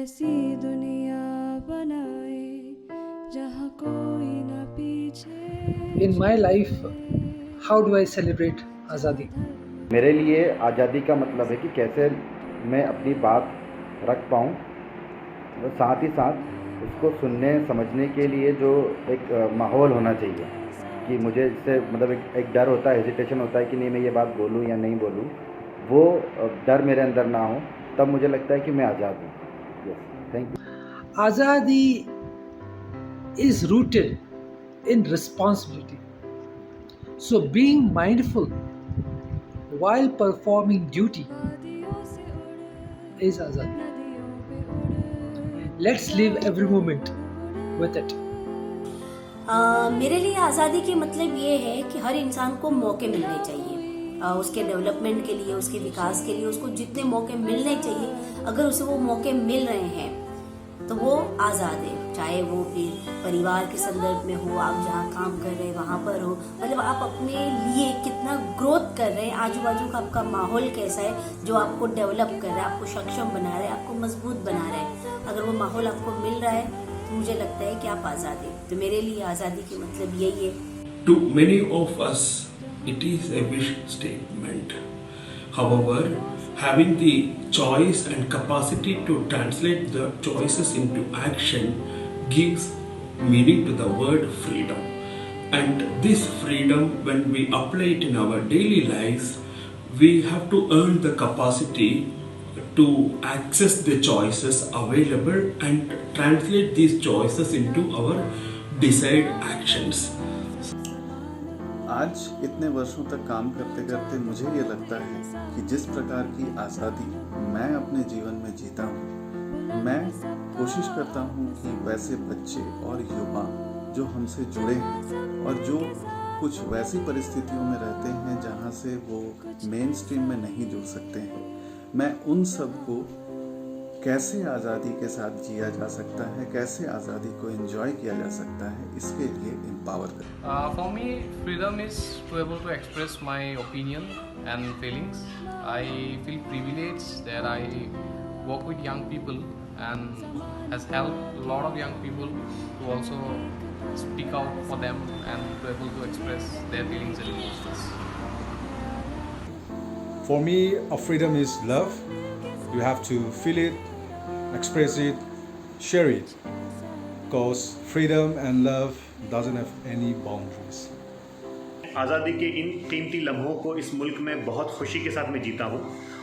ऐसी दुनिया बनाए जहाँ कोई ना पीछे। In my life, how do I celebrate Azadi? मेरे लिए आज़ादी का मतलब है कि कैसे मैं अपनी बात रख पाऊँ, और साथ ही साथ उसको सुनने समझने के लिए जो एक माहौल होना चाहिए कि मुझे इससे मतलब एक डर होता है, हेजिटेशन होता है कि नहीं मैं ये बात बोलूँ या नहीं बोलूँ, वो डर मेरे अंदर ना हो, तब मुझे लगता है कि मैं आज़ाद हूँ। Yes, thank you. Azadi is rooted in responsibility. So, being mindful while performing duty is Azadi. Let's live every moment with it. मेरे लिए आज़ादी के मतलब ये है कि हर इंसान को मौके मिलने चाहिए, उसके डेवलपमेंट के लिए, उसके विकास के लिए उसको जितने मौके मिलने चाहिए, अगर उसे वो मौके मिल रहे हैं तो वो आज़ाद है। चाहे वो फिर परिवार के संदर्भ में हो, आप जहाँ काम कर रहे हैं वहाँ पर हो, मतलब आप अपने लिए कितना ग्रोथ कर रहे हैं, आजू बाजू का आपका माहौल कैसा है जो आपको डेवलप कर रहा है, आपको सक्षम बना रहा है, आपको मजबूत बना रहा है। अगर वो माहौल आपको मिल रहा है तो मुझे लगता है कि आप आज़ाद हैं। तो मेरे लिए आज़ादी के मतलब यही है। To many of us, it is a wish statement. However, having the choice and capacity to translate the choices into action gives meaning to the word freedom. And this freedom, when we apply it in our daily lives, we have to earn the capacity to access the choices available and translate these choices into our desired actions. आज इतने वर्षों तक काम करते करते मुझे ये लगता है कि जिस प्रकार की आज़ादी मैं अपने जीवन में जीता हूँ, मैं कोशिश करता हूँ कि वैसे बच्चे और युवा जो हमसे जुड़े हैं और जो कुछ वैसी परिस्थितियों में रहते हैं जहाँ से वो मेन स्ट्रीम में नहीं जुड़ सकते हैं, मैं उन सब को कैसे आज़ादी के साथ जिया जा सकता है, कैसे आज़ादी को एंजॉय किया जा सकता है, इसके लिए एम्पावर करें। For me, freedom is to able to express my opinion and feelings. I feel privileged that I work with young people and has helped a lot of young people to also speak out for them and to able to express their feelings and emotions. For me, a freedom is love. You have to feel it, express it, share it. Because freedom and love doesn't have any boundaries. आज़ादी के इन कीमती लम्हों को इस मुल्क में बहुत खुशी के साथ मैं जीता हूँ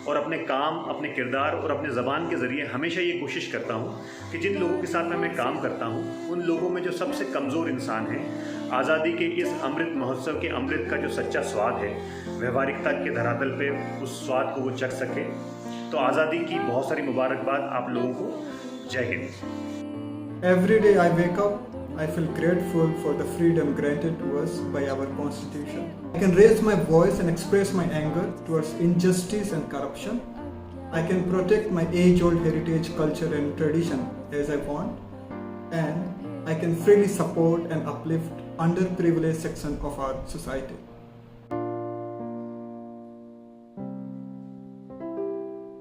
और अपने काम, अपने किरदार और अपने ज़बान के ज़रिए हमेशा ये कोशिश करता हूँ कि जिन लोगों के साथ मैं काम करता हूँ उन लोगों में जो सबसे कमज़ोर इंसान हैं, आज़ादी के इस अमृत महोत्सव के अमृत का जो सच्चा स्वाद है, व्यवहारिकता के धरातल पे उस स्वाद को वो चख सके। तो आज़ादी की बहुत सारी मुबारकबाद आप लोगों को। जय Hind. Every day I wake up, I feel grateful for the freedom granted to us by our Constitution. I can raise my voice and express my anger towards injustice and corruption. I can protect my age-old heritage, culture and tradition as I want. And I can freely support and uplift underprivileged section of our society.